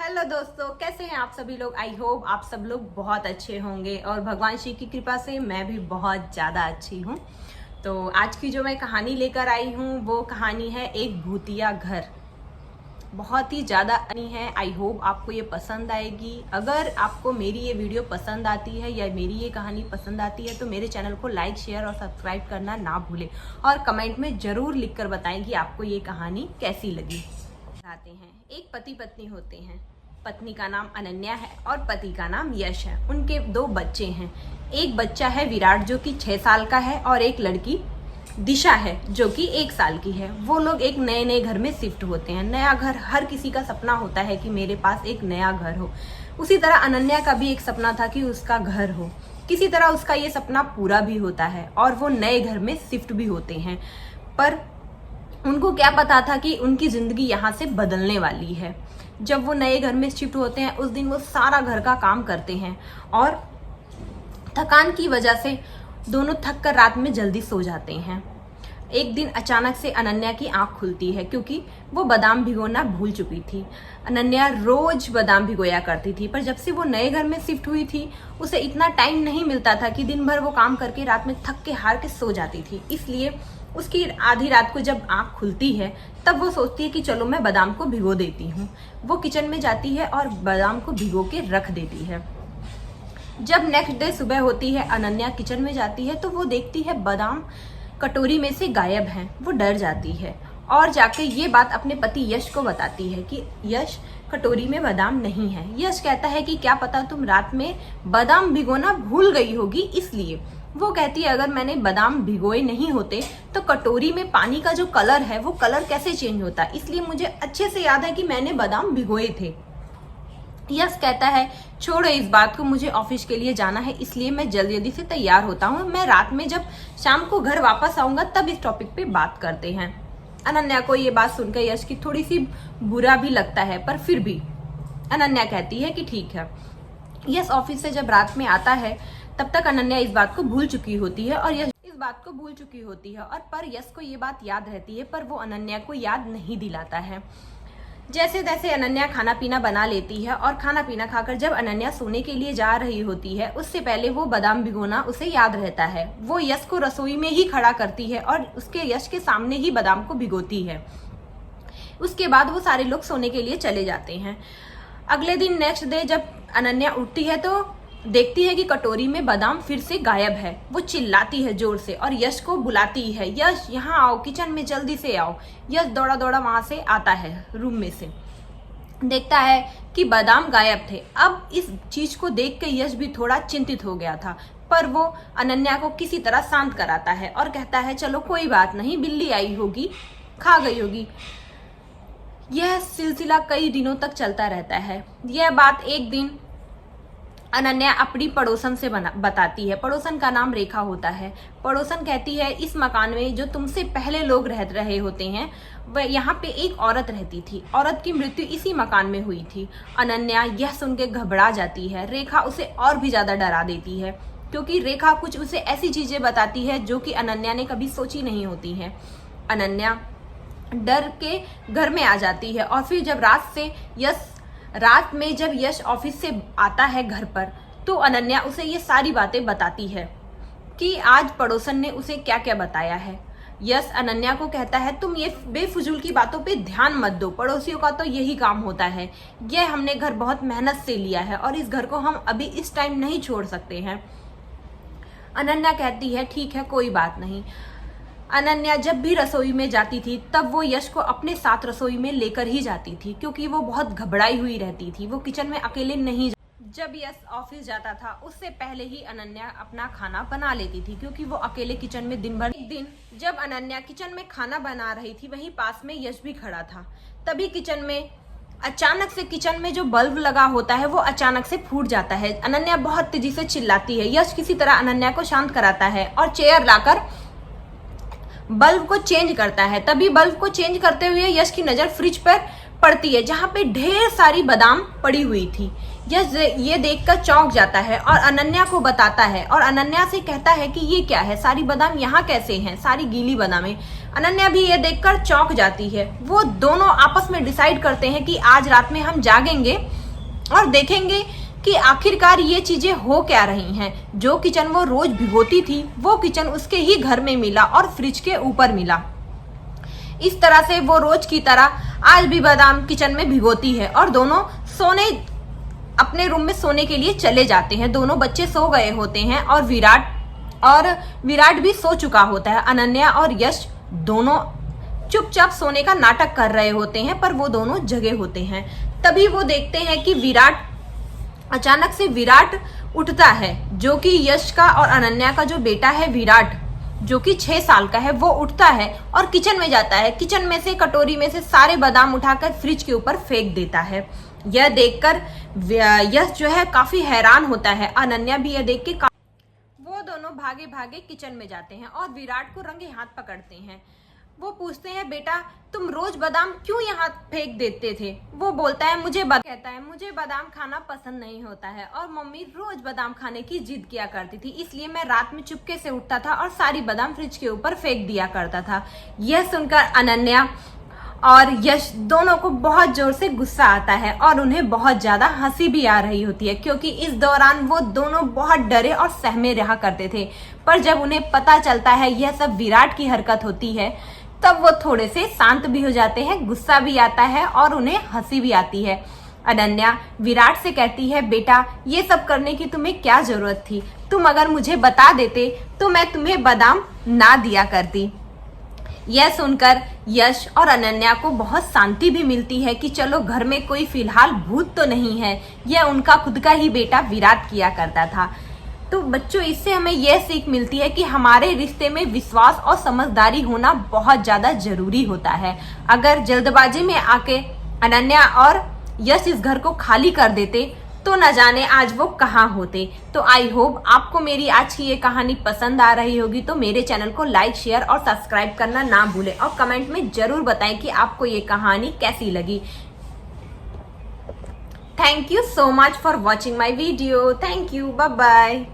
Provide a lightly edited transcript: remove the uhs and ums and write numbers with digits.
Hello दोस्तों, कैसे हैं आप सभी लोग। आई होप आप सब लोग बहुत अच्छे होंगे और भगवान शिव की कृपा से मैं भी बहुत ज़्यादा अच्छी हूँ। तो आज की जो मैं कहानी लेकर आई हूँ वो कहानी है एक भूतिया घर। बहुत ही ज़्यादा अच्छी है। आई होप आपको ये पसंद आएगी। अगर आपको मेरी ये वीडियो पसंद आती है या मेरी ये कहानी पसंद आती है तो मेरे चैनल को लाइक, शेयर और सब्सक्राइब करना ना भूलें और कमेंट में ज़रूर लिख कर बताएं कि आपको ये कहानी कैसी लगी। आते हैं, एक पति पत्नी होते हैं। पत्नी का नाम अनन्या है और पति का नाम यश है। उनके 2 बच्चे हैं। एक बच्चा है विराट जो कि 6 साल का है और एक लड़की दिशा है जो कि 1 साल की है। वो लोग एक नए घर में शिफ्ट होते हैं। नया घर हर किसी का सपना होता है कि मेरे पास एक नया घर हो। उसी तरह अनन्या का भी एक सपना था कि उसका घर हो। किसी तरह उसका ये सपना पूरा भी होता है और वो नए घर में शिफ्ट भी होते हैं। पर उनको क्या पता था कि उनकी जिंदगी यहाँ से बदलने वाली है। जब वो नए घर में शिफ्ट होते हैं उस दिन वो सारा घर का काम करते हैं और थकान की वजह से दोनों थक कर रात में जल्दी सो जाते हैं। एक दिन अचानक से अनन्या की आंख खुलती है क्योंकि वो बादाम भिगोना भूल चुकी थी। अनन्या रोज बादाम भिगोया करती थी, पर जब से वो नए घर में शिफ्ट हुई थी उसे इतना टाइम नहीं मिलता था कि दिन भर वो काम करके रात में थक के हार के सो जाती थी। इसलिए उसकी आधी रात को जब आंख खुलती है तब वो सोचती है कि चलो मैं बादाम को भिगो देती हूँ। वो किचन में जाती है और बादाम को भिगो के रख देती है। जब नेक्स्ट डे सुबह होती है, अनन्या किचन में जाती है तो वो देखती है बादाम कटोरी में से गायब हैं। वो डर जाती है और जाके ये बात अपने पति यश को बताती है कि यश, कटोरी में बादाम नहीं है। यश कहता है कि क्या पता तुम रात में बादाम भिगोना भूल गई होगी इसलिए। वो कहती है अगर मैंने बादाम भिगोए नहीं होते तो कटोरी में पानी का जो कलर है वो कलर कैसे चेंज होता, इसलिए मुझे अच्छे से याद है कि मैंने बादाम भिगोए थे। यश कहता है छोड़ो इस बात को, मुझे ऑफिस के लिए जाना है इसलिए मैं जल्दी से तैयार होता हूँ। मैं रात में जब शाम को घर वापस आऊंगा तब इस टॉपिक पे बात करते हैं। अनन्या को ये बात सुनकर यश की थोड़ी सी बुरा भी लगता है, पर फिर भी अनन्या कहती है कि ठीक है। यश ऑफिस से जब रात में आता है तब तक अनन्या इस बात को भूल चुकी होती है और यश इस बात को भूल चुकी होती है और पर यश को ये बात याद रहती है, पर वो अनन्या को याद नहीं दिलाता है। जैसे तैसे अनन्या खाना पीना बना लेती है और खाना पीना खाकर जब अनन्या सोने के लिए जा रही होती है उससे पहले वो बादाम भिगोना उसे याद रहता है। वो यश को रसोई में ही खड़ा करती है और उसके यश के सामने ही बादाम को भिगोती है। उसके बाद वो सारे लोग सोने के लिए चले जाते हैं। अगले दिन नेक्स्ट डे जब अनन्या उठती है तो देखती है कि कटोरी में बादाम फिर से गायब है। वो चिल्लाती है जोर से और यश को बुलाती है, यश यहाँ आओ, किचन में जल्दी से आओ। यश दौड़ा दौड़ा वहां से आता है रूम में से, देखता है कि बादाम गायब थे। अब इस चीज को देख के यश भी थोड़ा चिंतित हो गया था, पर वो अनन्या को किसी तरह शांत कराता है और कहता है चलो कोई बात नहीं, बिल्ली आई होगी, खा गई होगी। यह सिलसिला कई दिनों तक चलता रहता है। यह बात एक दिन अनन्या अपनी पड़ोसन से बताती है। पड़ोसन का नाम रेखा होता है। पड़ोसन कहती है इस मकान में जो तुमसे पहले लोग रह रहे होते हैं वह यहाँ पे एक औरत रहती थी। औरत की मृत्यु इसी मकान में हुई थी। अनन्या यह सुन के घबरा जाती है। रेखा उसे और भी ज्यादा डरा देती है क्योंकि रेखा कुछ उसे ऐसी चीजें बताती है जो कि अनन्या ने कभी सोची नहीं होती है। अनन्या डर के घर में आ जाती है और फिर जब रात में जब यश ऑफिस से आता है घर पर तो अनन्या उसे ये सारी बातें बताती है कि आज पड़ोसन ने उसे क्या क्या बताया है। यश अनन्या को कहता है तुम ये बेफजूल की बातों पे ध्यान मत दो, पड़ोसियों का तो यही काम होता है। यह हमने घर बहुत मेहनत से लिया है और इस घर को हम अभी इस टाइम नहीं छोड़ सकते हैं। अनन्या कहती है ठीक है कोई बात नहीं। अनन्या जब भी रसोई में जाती थी तब वो यश को अपने साथ रसोई में लेकर ही जाती थी क्योंकि वो बहुत घबराई हुई रहती थी। वो किचन में अकेले नहीं जब यश ऑफिस जाता था उससे पहले ही अनन्या अपना खाना बना लेती थी क्योंकि वो अकेले किचन में दिन भर। एक दिन जब अनन्या किचन में खाना बना रही थी वहीं पास में यश भी खड़ा था। तभी अचानक से किचन में जो बल्ब लगा होता है वो अचानक से फूट जाता है। अनन्या बहुत तेजी से चिल्लाती है। यश किसी तरह अनन्या को शांत कराता है और चेयर लाकर बल्ब को चेंज करता है। तभी बल्ब को चेंज करते हुए यश की नजर फ्रिज पर पड़ती है जहां पे ढेर सारी बादाम पड़ी हुई थी। यश ये देखकर चौंक जाता है और अनन्या को बताता है और अनन्या से कहता है कि ये क्या है, सारी बादाम यहाँ कैसे हैं, सारी गीली बादामें। अनन्या भी ये देखकर चौंक जाती है। वो दोनों आपस में डिसाइड करते हैं कि आज रात में हम जागेंगे और देखेंगे कि आखिरकार ये चीजें हो क्या रही हैं। जो किचन वो रोज भिगोती थी वो किचन उसके ही घर में मिला और फ्रिज के ऊपर मिला। इस तरह से वो रोज की तरह आज भी बादाम किचन में भिगोती है और दोनों अपने रूम में सोने के लिए चले जाते हैं। दोनों बच्चे सो गए होते हैं और विराट भी सो चुका होता है। अनन्या और यश दोनों चुपचाप सोने का नाटक कर रहे होते हैं, पर वो दोनों जगे होते हैं। तभी वो देखते हैं कि अचानक से विराट उठता है, जो कि यश का और अनन्या का जो बेटा है विराट, जो कि 6 साल का है, वो उठता है और किचन में जाता है। किचन में से कटोरी में से सारे बादाम उठाकर फ्रिज के ऊपर फेंक देता है। यह देखकर यश जो है काफी हैरान होता है। अनन्या भी यह देख के वो दोनों भागे भागे किचन में जाते हैं और विराट को रंगे हाथ पकड़ते हैं। वो पूछते हैं, बेटा तुम रोज बादाम क्यों यहाँ फेंक देते थे? वो बोलता है, मुझे बादाम खाना पसंद नहीं होता है और मम्मी रोज बादाम खाने की जिद किया करती थी, इसलिए मैं रात में चुपके से उठता था और सारी बादाम फ्रिज के ऊपर फेंक दिया करता था। यह सुनकर अनन्या और यश दोनों को बहुत जोर से गुस्सा आता है और उन्हें बहुत ज्यादा हंसी भी आ रही होती है, क्योंकि इस दौरान वो दोनों बहुत डरे और सहमे रहा करते थे। पर जब उन्हें पता चलता है यह सब विराट की हरकत होती है, तब वो थोड़े से शांत भी हो जाते हैं, गुस्सा भी आता है और उन्हें हंसी भी आती है। अनन्या विराट से कहती है, बेटा ये सब करने की तुम्हें क्या जरूरत थी? तुम अगर मुझे बता देते तो मैं तुम्हें बादाम ना दिया करती। यह सुनकर यश और अनन्या को बहुत शांति भी मिलती है कि चलो घर में कोई फिलहाल भूत तो नहीं है, यह उनका खुद का ही बेटा विराट किया करता था। तो बच्चों, इससे हमें यह सीख मिलती है कि हमारे रिश्ते में विश्वास और समझदारी होना बहुत ज्यादा जरूरी होता है। अगर जल्दबाजी में आके अनन्या और यश इस घर को खाली कर देते तो न जाने आज वो कहाँ होते। तो आई होप आपको मेरी आज की ये कहानी पसंद आ रही होगी। तो मेरे चैनल को लाइक, शेयर और सब्सक्राइब करना ना भूलें और कमेंट में जरूर बताएं कि आपको ये कहानी कैसी लगी। Thank you so much for watching my video. Thank you, bye bye.